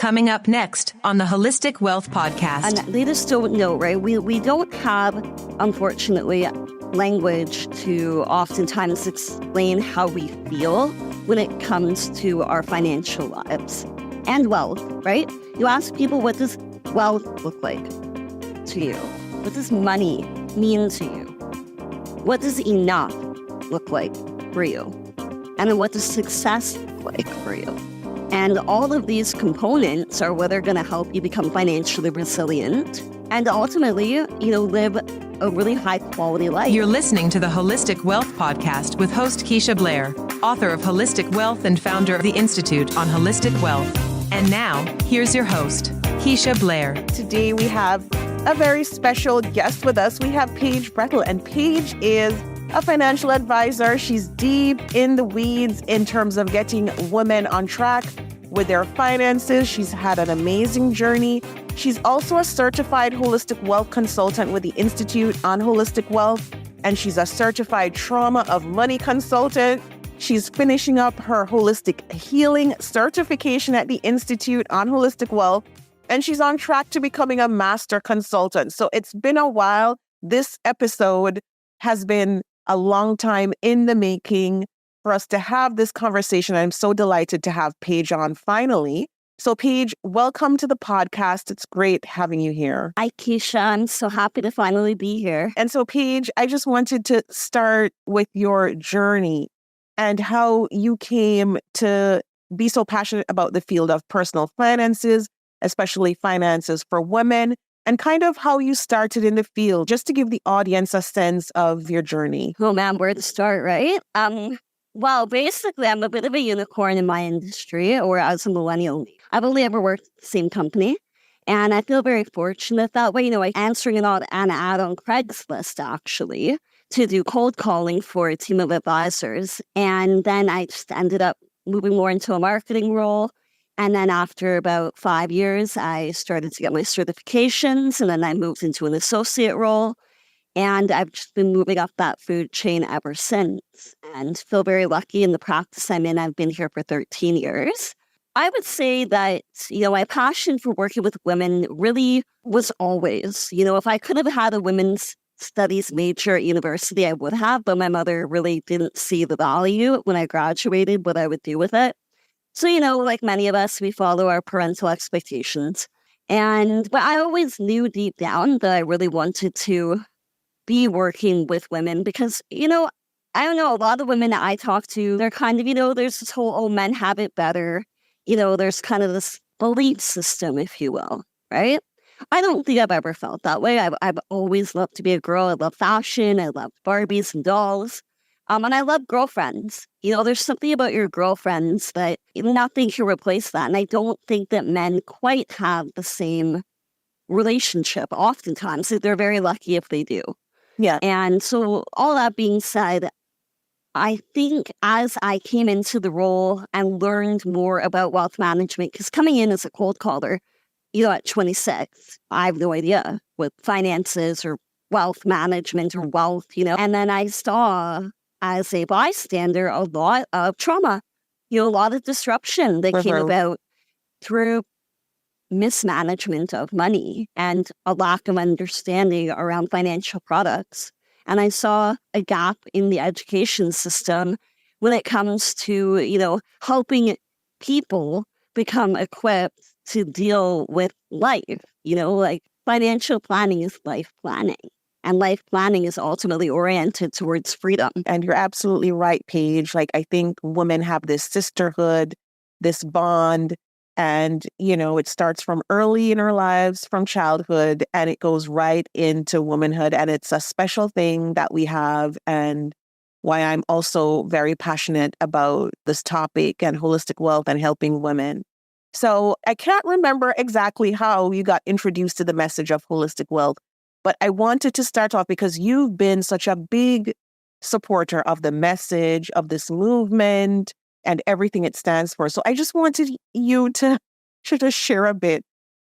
Coming up next on the Holistic Wealth Podcast. And they just don't know, right? We don't have, unfortunately, language to oftentimes explain how we feel when it comes to our financial lives and wealth, right? You ask people, what does wealth look like to you? What does money mean to you? What does enough look like for you? And then what does success look like for you? And all of these components are what are going to help you become financially resilient and ultimately, live a really high quality life. You're listening to the Holistic Wealth Podcast with host Keisha Blair, author of Holistic Wealth and founder of the Institute on Holistic Wealth. And now, here's your host, Keisha Blair. Today we have a very special guest with us. We have Paige Brettle, and Paige is a financial advisor. She's deep in the weeds in terms of getting women on track with their finances. She's had an amazing journey. She's also a certified holistic wealth consultant with the Institute on Holistic Wealth, and she's a certified trauma of money consultant. She's finishing up her holistic healing certification at the Institute on Holistic Wealth, and she's on track to becoming a master consultant. So it's been a while. This episode has been a long time in the making for us to have this conversation. I'm so delighted to have Paige on finally. So Paige, welcome to the podcast. It's great having you here. Hi, Keisha. I'm so happy to finally be here. And so Paige, I just wanted to start with your journey and how you came to be so passionate about the field of personal finances, especially finances for women, and kind of how you started in the field, just to give the audience a sense of your journey. Oh man, where to start, right? Well, basically, I'm a bit of a unicorn in my industry, or as a millennial. I've only ever worked at the same company, and I feel very fortunate that way. Answering an ad on Craigslist, actually, to do cold calling for a team of advisors. And then I just ended up moving more into a marketing role. And then after about 5 years, I started to get my certifications, and then I moved into an associate role. And I've just been moving up that food chain ever since, and feel very lucky in the practice I'm in. I've been here for 13 years. I would say that, my passion for working with women really was always, if I could have had a women's studies major at university, I would have, but my mother really didn't see the value when I graduated, what I would do with it. So, like many of us, we follow our parental expectations. But I always knew deep down that I really wanted to be working with women because, I don't know, a lot of women that I talk to, they're kind of, there's this whole, men have it better. There's kind of this belief system, if you will, right? I don't think I've ever felt that way. I've always loved to be a girl. I love fashion. I love Barbies and dolls. And I love girlfriends. There's something about your girlfriends that nothing can replace that. And I don't think that men quite have the same relationship. Oftentimes, they're very lucky if they do. Yeah. And so all that being said, I think as I came into the role and learned more about wealth management, because coming in as a cold caller, at 26, I have no idea what finances or wealth management or wealth, And then I saw as a bystander a lot of trauma, a lot of disruption that came about through mismanagement of money and a lack of understanding around financial products. And I saw a gap in the education system when it comes to, helping people become equipped to deal with life. Like financial planning is life planning. And life planning is ultimately oriented towards freedom. And you're absolutely right, Paige. Like, I think women have this sisterhood, this bond, and, it starts from early in our lives, from childhood, and it goes right into womanhood. And it's a special thing that we have, and why I'm also very passionate about this topic and holistic wealth and helping women. So I can't remember exactly how you got introduced to the message of holistic wealth, but I wanted to start off because you've been such a big supporter of the message of this movement and everything it stands for. So I just wanted you to share a bit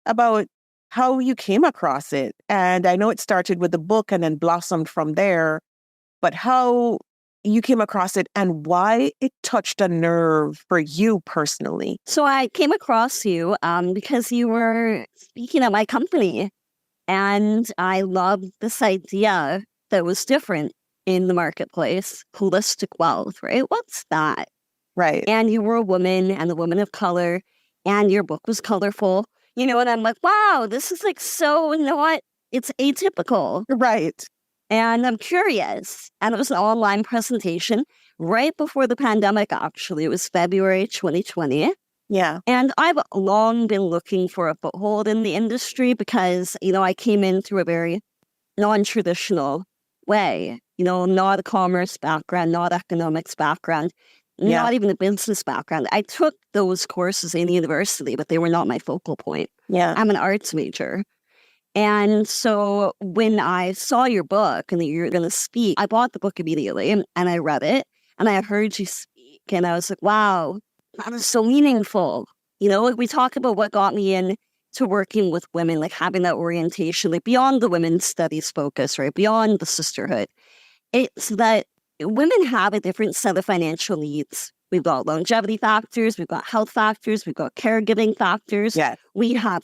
about how you came across it. And I know it started with the book and then blossomed from there, but how you came across it and why it touched a nerve for you personally. So I came across you because you were speaking at my company, and I loved this idea that was different in the marketplace, holistic wealth, right? What's that? Right. And you were a woman and a woman of color, and your book was colorful, and I'm like, wow, this is like so not, it's atypical. Right. And I'm curious. And it was an online presentation right before the pandemic, actually. It was February 2020. Yeah. And I've long been looking for a foothold in the industry because, I came in through a very non-traditional way, not a commerce background, not economics background, not even a business background. I took those courses in university, but they were not my focal point. Yeah. I'm an arts major. And so when I saw your book and that you're going to speak, I bought the book immediately and I read it and I heard you speak and I was like, wow, that is so meaningful. Like we talk about what got me in to working with women, like having that orientation, like beyond the women's studies focus, right? Beyond the sisterhood. It's that women have a different set of financial needs. We've got longevity factors, we've got health factors, we've got caregiving factors. Yeah. We have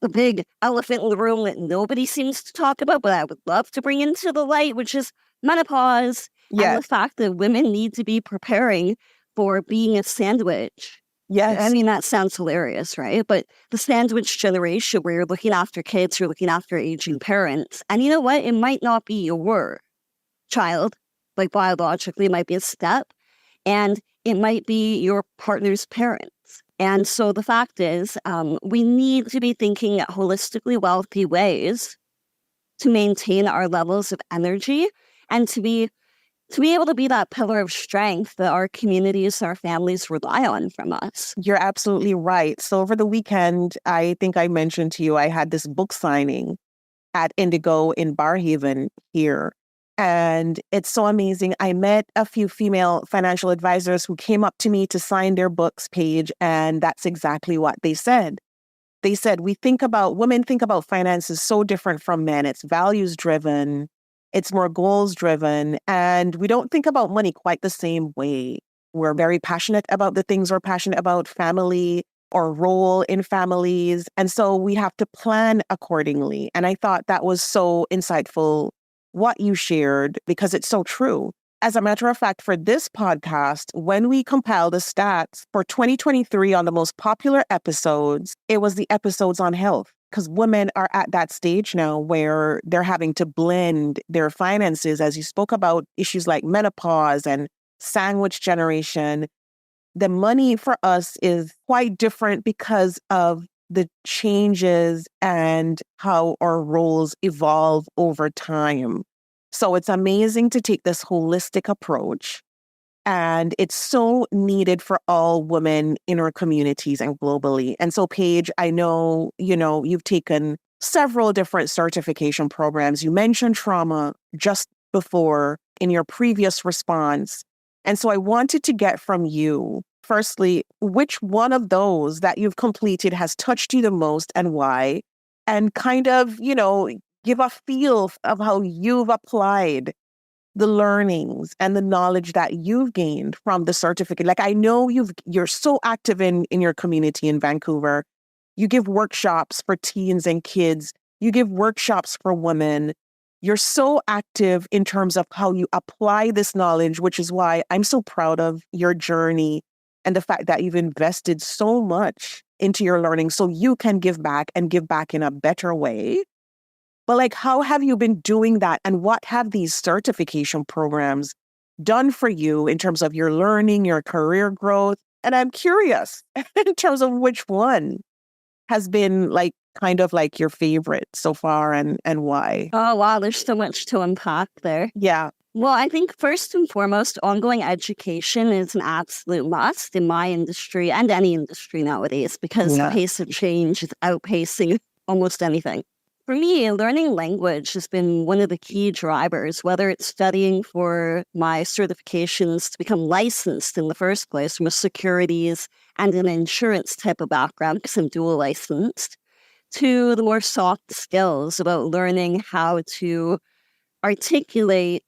the big elephant in the room that nobody seems to talk about, but I would love to bring into the light, which is menopause and the fact that women need to be preparing for being a sandwich. Yes. I mean, that sounds hilarious, right? But the sandwich generation where you're looking after kids, you're looking after aging parents. And you know what? It might not be your child, like biologically, it might be a step, and it might be your partner's parents. And so the fact is, we need to be thinking holistically wealthy ways to maintain our levels of energy and to be able to be that pillar of strength that our communities, our families rely on from us. You're absolutely right. So over the weekend, I think I mentioned to you, I had this book signing at Indigo in Barhaven here. And it's so amazing. I met a few female financial advisors who came up to me to sign their books page. And that's exactly what they said. They said, women think about finances so different from men. It's values driven. It's more goals driven. And we don't think about money quite the same way. We're very passionate about the things we're passionate about, family or role in families. And so we have to plan accordingly. And I thought that was so insightful what you shared, because it's so true. As a matter of fact, for this podcast, when we compiled the stats for 2023 on the most popular episodes, it was the episodes on health, because women are at that stage now where they're having to blend their finances, as you spoke about issues like menopause and sandwich generation. The money for us is quite different because of the changes and how our roles evolve over time. So it's amazing to take this holistic approach. And it's so needed for all women in our communities and globally. And so, Paige, I know, you've taken several different certification programs. You mentioned trauma just before in your previous response. And so I wanted to get from you, firstly, which one of those that you've completed has touched you the most and why? And kind of, give a feel of how you've applied the learnings and the knowledge that you've gained from the certificate. Like, I know you're so active in your community in Vancouver. You give workshops for teens and kids. You give workshops for women. You're so active in terms of how you apply this knowledge, which is why I'm so proud of your journey and the fact that you've invested so much into your learning so you can give back and give back in a better way. But how have you been doing that? And what have these certification programs done for you in terms of your learning, your career growth? And I'm curious in terms of which one has been kind of your favorite so far and why. Oh, wow. There's so much to unpack there. Yeah. Well, I think first and foremost, ongoing education is an absolute must in my industry and any industry nowadays because the pace of change is outpacing almost anything. For me, learning language has been one of the key drivers, whether it's studying for my certifications to become licensed in the first place from a securities and an insurance type of background, because I'm dual licensed, to the more soft skills about learning how to articulate,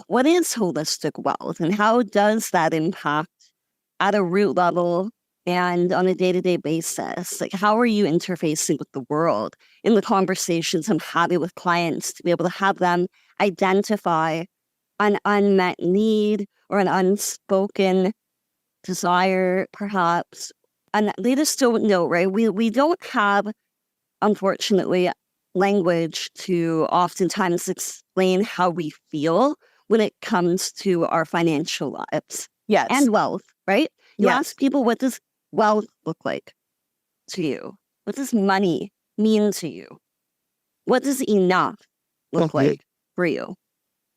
what is holistic wealth and how does that impact at a root level and on a day-to-day basis? Like, how are you interfacing with the world in the conversations I'm having with clients to be able to have them identify an unmet need or an unspoken desire, perhaps, and they just don't know, right? We don't have, unfortunately, language to oftentimes explain how we feel when it comes to our financial lives. Yes. And wealth, right? You Yes. ask people, what does wealth look like to you? What does money mean to you? What does enough look like for you?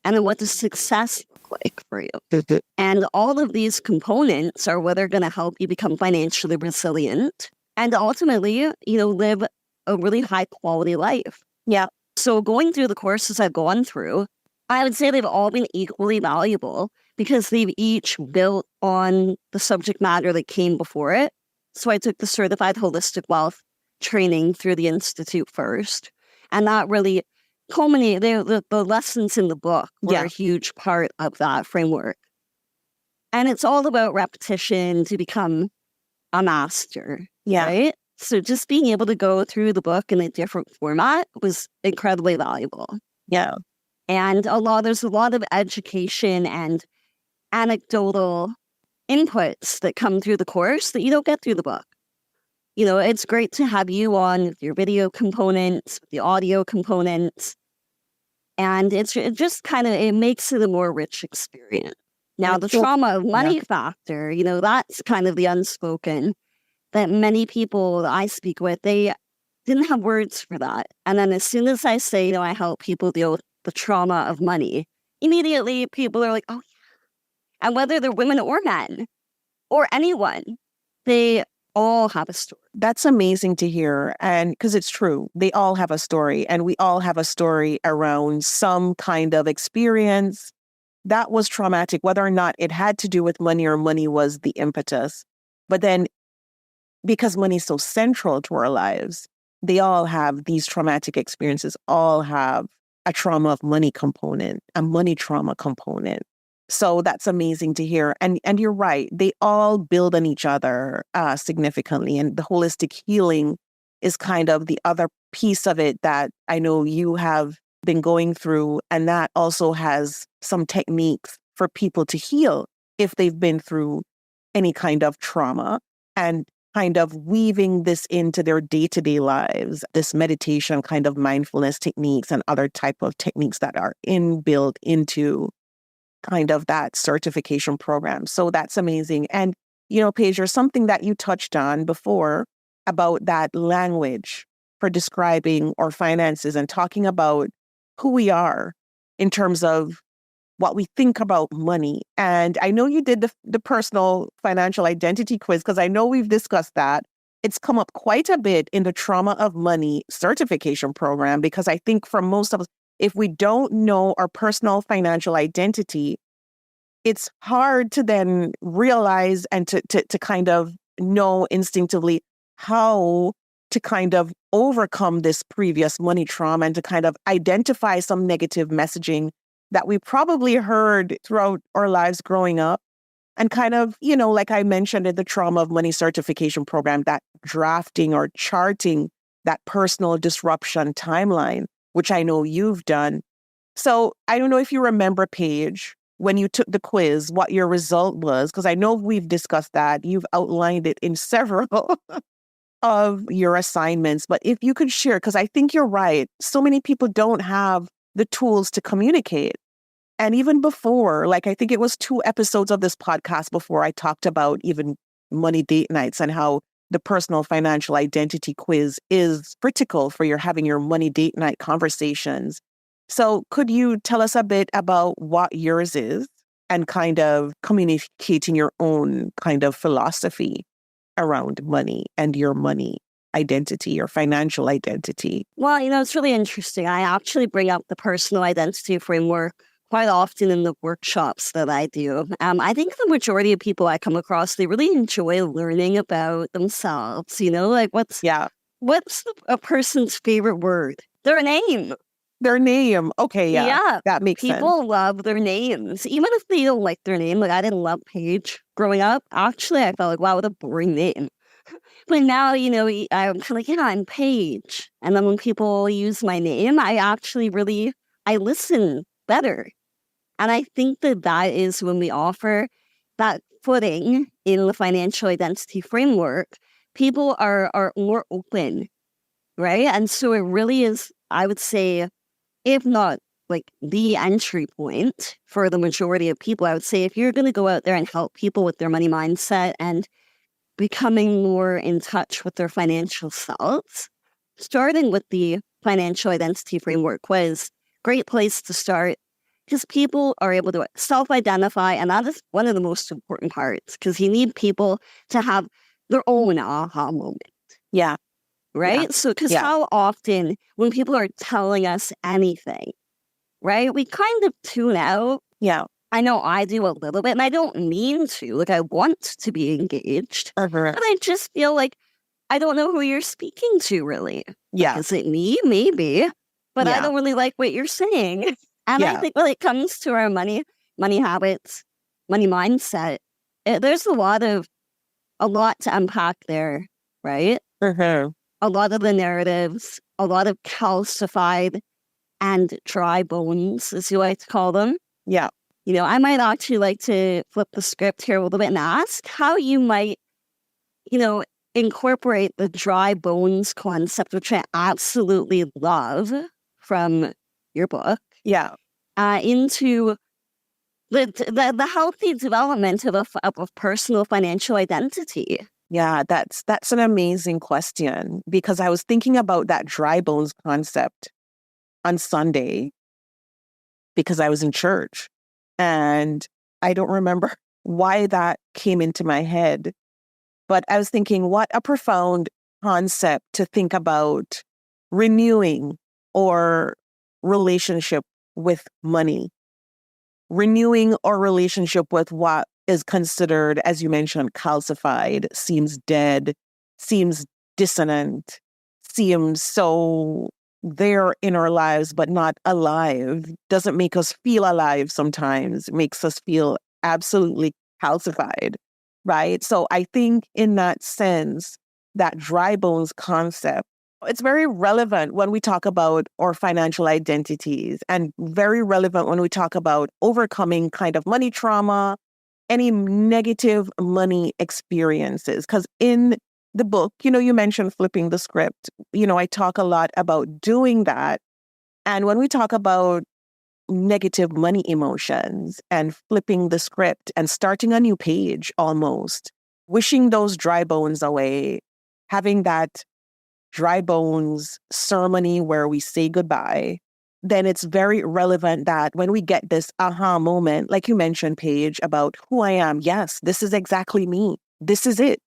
And then what does success look like for you? And all of these components are what are going to help you become financially resilient and ultimately, live a really high quality life. Yeah. So going through the courses I've gone through, I would say they've all been equally valuable because they've each built on the subject matter that came before it. So I took the Certified Holistic Wealth training through the Institute first. And that really culminated, the lessons in the book were a huge part of that framework. And it's all about repetition to become a master, right? So just being able to go through the book in a different format was incredibly valuable. Yeah. And there's a lot of education and anecdotal inputs that come through the course that you don't get through the book. It's great to have you on with your video components, the audio components. And it makes it a more rich experience. Now, the trauma of money factor, that's kind of the unspoken that many people that I speak with, they didn't have words for that. And then as soon as I say, I help people deal with the trauma of money, immediately people are like, oh, yeah. And whether they're women or men or anyone, they all have a story. That's amazing to hear. And because it's true, they all have a story and we all have a story around some kind of experience that was traumatic, whether or not it had to do with money or money was the impetus. But then because money is so central to our lives, they all have these traumatic experiences, all have a trauma of money component, a money trauma component. So that's amazing to hear. And you're right. They all build on each other significantly. And the holistic healing is kind of the other piece of it that I know you have been going through. And that also has some techniques for people to heal if they've been through any kind of trauma and kind of weaving this into their day-to-day lives, this meditation kind of mindfulness techniques and other type of techniques that are inbuilt into kind of that certification program. So that's amazing. And, Paige, there's something that you touched on before about that language for describing our finances and talking about who we are in terms of what we think about money. And I know you did the personal financial identity quiz because I know we've discussed that. It's come up quite a bit in the trauma of money certification program because I think for most of us, if we don't know our personal financial identity, it's hard to then realize and to kind of know instinctively how to kind of overcome this previous money trauma and to kind of identify some negative messaging that we probably heard throughout our lives growing up. And kind of, like I mentioned in the trauma of money certification program, that drafting or charting that personal disruption timeline, which I know you've done. So I don't know if you remember, Paige, when you took the quiz, what your result was, because I know we've discussed that. You've outlined it in several of your assignments. But if you could share, because I think you're right. So many people don't have the tools to communicate. And even before, like I think it was 2 episodes of this podcast before I talked about even money date nights and how the personal financial identity quiz is critical for having your money date night conversations. So could you tell us a bit about what yours is and kind of communicating your own kind of philosophy around money and your money identity, your financial identity? Well, it's really interesting. I actually bring up the personal identity framework quite often in the workshops that I do. I think the majority of people I come across, they really enjoy learning about themselves, like what's a person's favorite word? Their name. Their name. Okay, yeah. Yeah. That makes sense. People love their names. Even if they don't like their name. Like, I didn't love Paige growing up. Actually, I felt like, wow, what a boring name. But now, I'm kind of like, yeah, I'm Paige. And then when people use my name, I listen better. And I think that is when we offer that footing in the financial identity framework, people are more open, right? And so it really is, I would say, if not like the entry point for the majority of people, I would say if you're going to go out there and help people with their money mindset and becoming more in touch with their financial selves, starting with the financial identity framework was a great place to start because people are able to self-identify, and that is one of the most important parts because you need people to have their own aha moment. Yeah. Right? Yeah. So, because how often when people are telling us anything, right, we kind of tune out. Yeah. I know I do a little bit, and I don't mean to. Like, I want to be engaged, but I just feel like I don't know who you're speaking to, really. Yeah. Like, is it me? Maybe. But I don't really like what you're saying. And I think when it comes to our money habits, money mindset, there's a lot to unpack there, right? Mm-hmm. A lot of the narratives, a lot of calcified and dry bones, as you like to call them. Yeah. I might actually like to flip the script here a little bit and ask how you might, incorporate the dry bones concept, which I absolutely love from your book. Yeah. Into the healthy development of a personal financial identity. Yeah, that's an amazing question because I was thinking about that dry bones concept on Sunday because I was in church and I don't remember why that came into my head, but I was thinking what a profound concept to think about renewing or relationship with money, renewing our relationship with what is considered, as you mentioned, calcified, seems dead, seems dissonant, seems so there in our lives, but not alive, doesn't make us feel alive sometimes, it makes us feel absolutely calcified, right? So I think in that sense, that dry bones concept, it's very relevant when we talk about our financial identities and very relevant when we talk about overcoming kind of money trauma, any negative money experiences. Because in the book, you mentioned flipping the script. I talk a lot about doing that. And when we talk about negative money emotions and flipping the script and starting a new page almost, wishing those dry bones away, having that dry bones ceremony where we say goodbye, then it's very relevant that when we get this aha moment, like you mentioned, Paige, about who I am, yes, this is exactly me. This is it.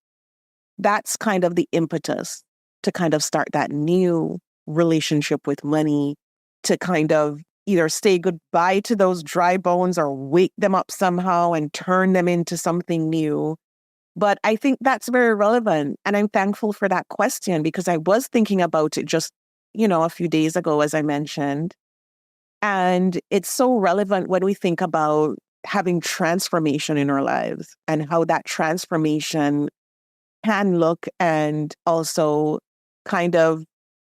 That's kind of the impetus to kind of start that new relationship with money, to kind of either say goodbye to those dry bones or wake them up somehow and turn them into something new. But I think that's very relevant. And I'm thankful for that question because I was thinking about it just, a few days ago, as I mentioned. And it's so relevant when we think about having transformation in our lives and how that transformation can look and also kind of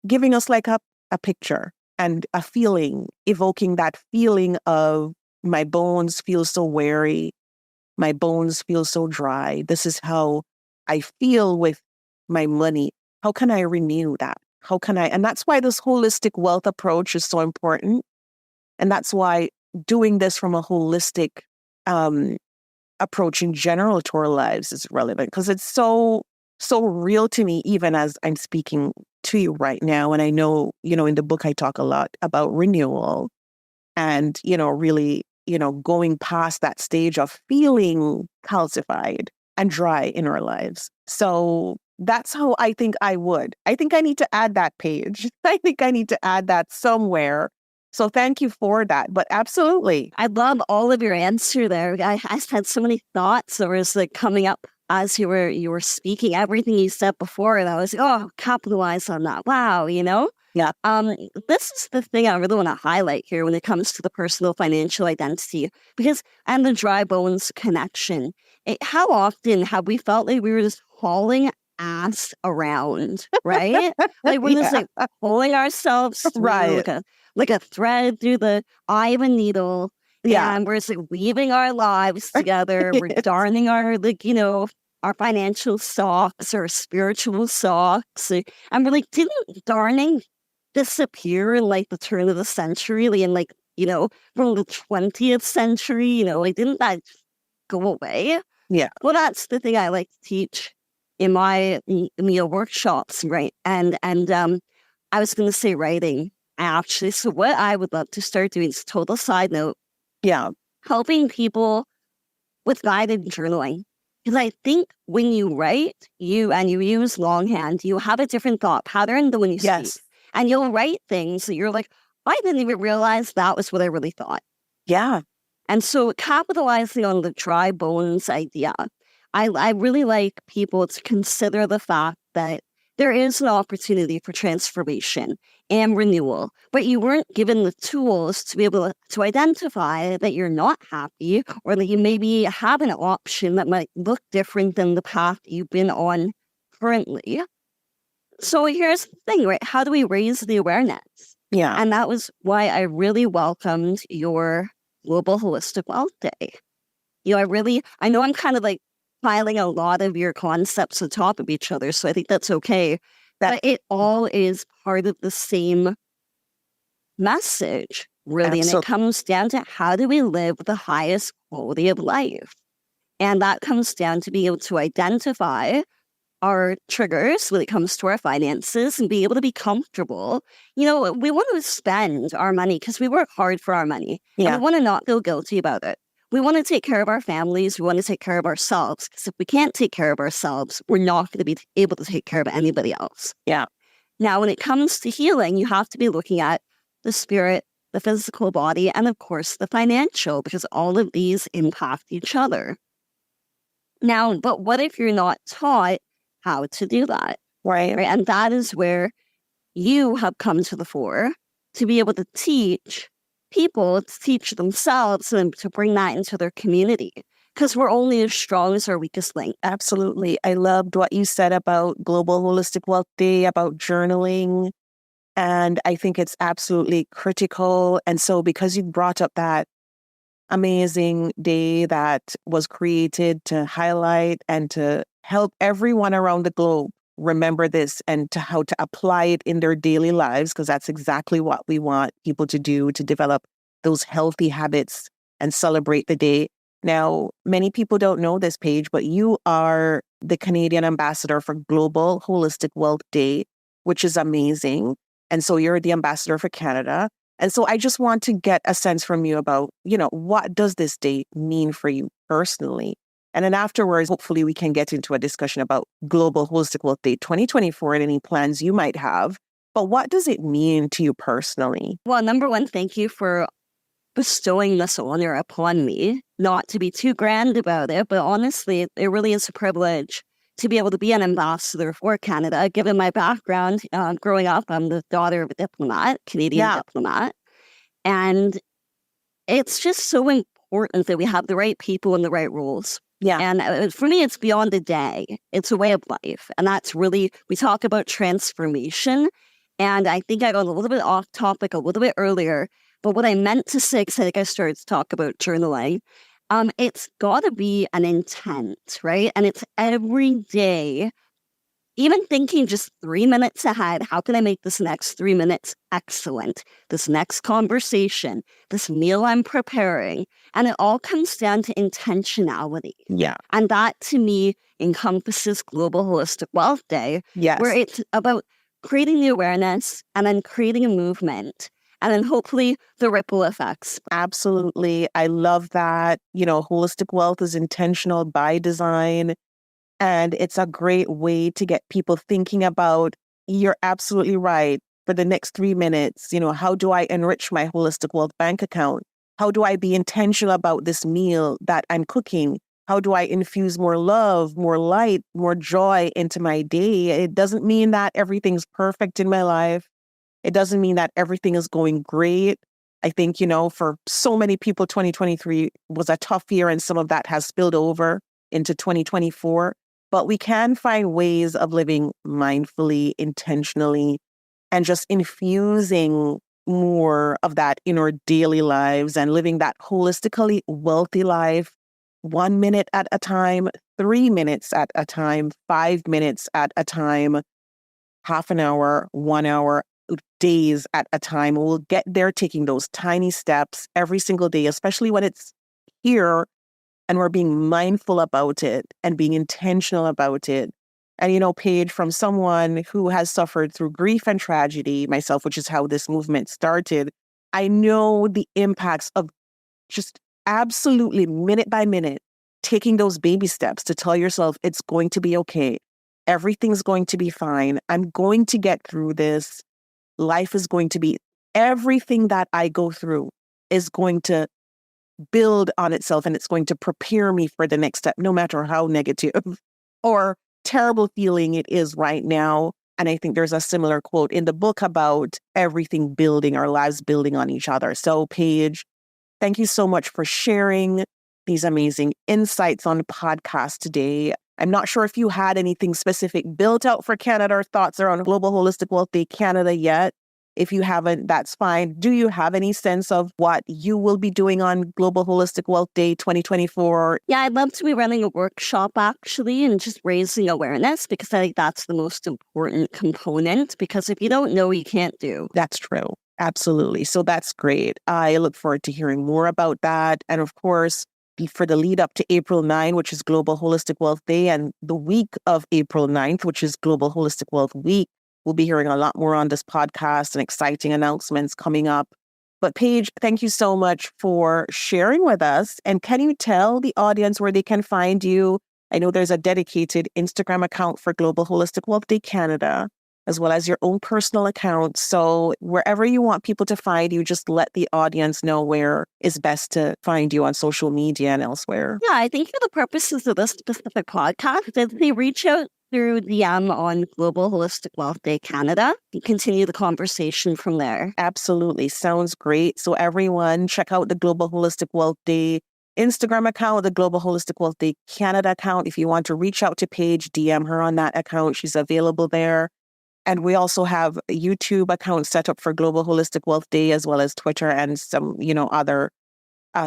giving us like a picture and a feeling, evoking that feeling of my bones feel so weary. My bones feel so dry. This is how I feel with my money. How can I renew that? How can I? And that's why this holistic wealth approach is so important. And that's why doing this from a holistic approach in general to our lives is relevant because it's so real to me, even as I'm speaking to you right now. And I know, in the book, I talk a lot about renewal and, really, going past that stage of feeling calcified and dry in our lives. So that's how I think I would. I think I need to add that page. I think I need to add that somewhere. So thank you for that. But absolutely. I love all of your answer there. I had so many thoughts that was like coming up as you were speaking, everything you said before, and I was, oh, capitalize on that. Wow, Yeah. This is the thing I really want to highlight here when it comes to the personal financial identity, and the dry bones connection. How often have we felt like we were just hauling ass around, right? Like we're just like pulling ourselves through Right. like a thread through the eye of a needle. Yeah. And we're just like weaving our lives together. We're darning our our financial socks or spiritual socks. And we're like, didn't darning disappear in like the turn of the century, like, in like, from the 20th century, like didn't that go away? Yeah. Well, that's the thing I like to teach in my workshops, right? And I was going to say writing. Actually, so what I would love to start doing is total side note, Yeah. helping people with guided journaling. Because I think when you write, you use longhand, you have a different thought pattern than when you Yes. speak. And you'll write things that you're like, I didn't even realize that was what I really thought. Yeah. And so capitalizing on the dry bones idea, I really like people to consider the fact that there is an opportunity for transformation and renewal, but you weren't given the tools to be able to identify that you're not happy or that you maybe have an option that might look different than the path you've been on currently. So here's the thing, right? How do we raise the awareness? Yeah. And that was why I really welcomed your Global Holistic Wealth Day. I know I'm kind of like piling a lot of your concepts on top of each other, so I think that's okay. But it all is part of the same message, really. And it comes down to how do we live the highest quality of life? And that comes down to being able to identify our triggers when it comes to our finances and be able to be comfortable. We want to spend our money because we work hard for our money. Yeah. And we want to not feel guilty about it. We want to take care of our families. We want to take care of ourselves. Because if we can't take care of ourselves, we're not going to be able to take care of anybody else. Yeah. Now, when it comes to healing, you have to be looking at the spirit, the physical body, and of course, the financial, because all of these impact each other. Now, but what if you're not taught how to do that? Right. And that is where you have come to the fore to be able to teach people, to teach themselves, and to bring that into their community. Because we're only as strong as our weakest link. Absolutely. I loved what you said about Global Holistic Wealth Day, about journaling. And I think it's absolutely critical. And so because you brought up that amazing day that was created to highlight and to help everyone around the globe remember this and to how to apply it in their daily lives, because that's exactly what we want people to do, to develop those healthy habits and celebrate the day. Now, many people don't know this, Paige, but you are the Canadian ambassador for Global Holistic Wealth Day, which is amazing. And so you're the ambassador for Canada. And so I just want to get a sense from you about, what does this day mean for you personally? And then afterwards, hopefully we can get into a discussion about Global Holistic Wealth Day 2024 and any plans you might have. But what does it mean to you personally? Well, number one, thank you for bestowing this honor upon me. Not to be too grand about it, but honestly, it really is a privilege to be able to be an ambassador for Canada, given my background. Growing up, I'm the daughter of a diplomat, Canadian diplomat. And it's just so important that we have the right people and the right roles. Yeah. And for me, it's beyond a day. It's a way of life. And that's really, we talk about transformation. And I think I got a little bit off topic a little bit earlier. But what I meant to say, because I think I started to talk about journaling, it's got to be an intent, right? And it's every day, even thinking just 3 minutes ahead, how can I make this next 3 minutes excellent? This next conversation, this meal I'm preparing. And it all comes down to intentionality. Yeah. And that, to me, encompasses Global Holistic Wealth Day, where it's about creating the awareness and then creating a movement. And then hopefully the ripple effects. Absolutely. I love that. Holistic wealth is intentional by design. And it's a great way to get people thinking about, you're absolutely right, for the next 3 minutes, how do I enrich my holistic wealth bank account? How do I be intentional about this meal that I'm cooking? How do I infuse more love, more light, more joy into my day? It doesn't mean that everything's perfect in my life. It doesn't mean that everything is going great. I think, for so many people, 2023 was a tough year, and some of that has spilled over into 2024. But we can find ways of living mindfully, intentionally, and just infusing more of that in our daily lives and living that holistically wealthy life, 1 minute at a time, 3 minutes at a time, 5 minutes at a time, half an hour, 1 hour, days at a time. We'll get there taking those tiny steps every single day, especially when it's here and we're being mindful about it and being intentional about it. And, Paige, from someone who has suffered through grief and tragedy, myself, which is how this movement started, I know the impacts of just absolutely minute by minute, taking those baby steps to tell yourself it's going to be okay. Everything's going to be fine. I'm going to get through this. Life is going to be, everything that I go through is going to build on itself, and it's going to prepare me for the next step, no matter how negative or terrible feeling it is right now. And I think there's a similar quote in the book about everything building, our lives building on each other. So Paige, thank you so much for sharing these amazing insights on the podcast today. I'm not sure if you had anything specific built out for Canada or thoughts around Global Holistic Wealth Day Canada yet. If you haven't, that's fine. Do you have any sense of what you will be doing on Global Holistic Wealth Day 2024? Yeah, I'd love to be running a workshop actually and just raising awareness, because I think that's the most important component, because if you don't know, you can't do. That's true. Absolutely. So that's great. I look forward to hearing more about that. And of course, for the lead up to April 9, which is Global Holistic Wealth Day, and the week of April 9th, which is Global Holistic Wealth Week, we'll be hearing a lot more on this podcast and exciting announcements coming up. But Paige, thank you so much for sharing with us. And can you tell the audience where they can find you? I know there's a dedicated Instagram account for Global Holistic Wealth Day Canada, as well as your own personal account. So wherever you want people to find you, just let the audience know where is best to find you on social media and elsewhere. Yeah, I think for the purposes of this specific podcast, if they reach out through DM on Global Holistic Wealth Day Canada and continue the conversation from there. Absolutely. Sounds great. So everyone, check out the Global Holistic Wealth Day Instagram account, the Global Holistic Wealth Day Canada account. If you want to reach out to Paige, DM her on that account. She's available there. And we also have a YouTube account set up for Global Holistic Wealth Day, as well as Twitter and some, other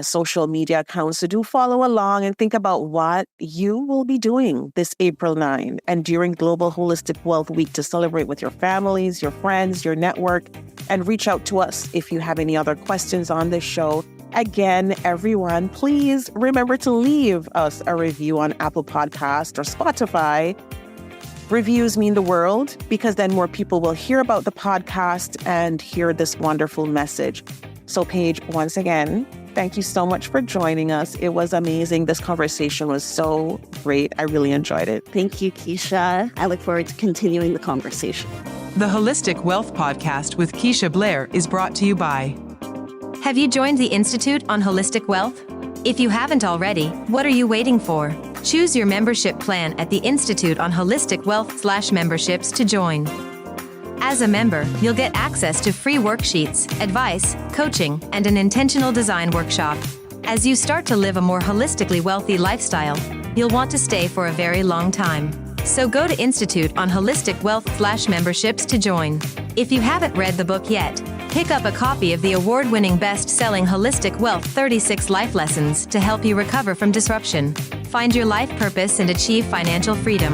social media accounts. So do follow along and think about what you will be doing this April 9 and during Global Holistic Wealth Week to celebrate with your families, your friends, your network, and reach out to us if you have any other questions on this show. Again, everyone, please remember to leave us a review on Apple Podcast or Spotify. Reviews mean the world, because then more people will hear about the podcast and hear this wonderful message. So Paige, once again, thank you so much for joining us. It was amazing. This conversation was so great. I really enjoyed it. Thank you, Keisha. I look forward to continuing the conversation. The Holistic Wealth Podcast with Keisha Blair is brought to you by... Have you joined the Institute on Holistic Wealth? If you haven't already, what are you waiting for? Choose your membership plan at the Institute on Holistic Wealth/memberships to join. As a member, you'll get access to free worksheets, advice, coaching, and an intentional design workshop. As you start to live a more holistically wealthy lifestyle, you'll want to stay for a very long time. So go to Institute on Holistic Wealth/memberships to join. If you haven't read the book yet, pick up a copy of the award-winning best-selling Holistic Wealth 36 Life Lessons to help you recover from disruption, find your life purpose, and achieve financial freedom.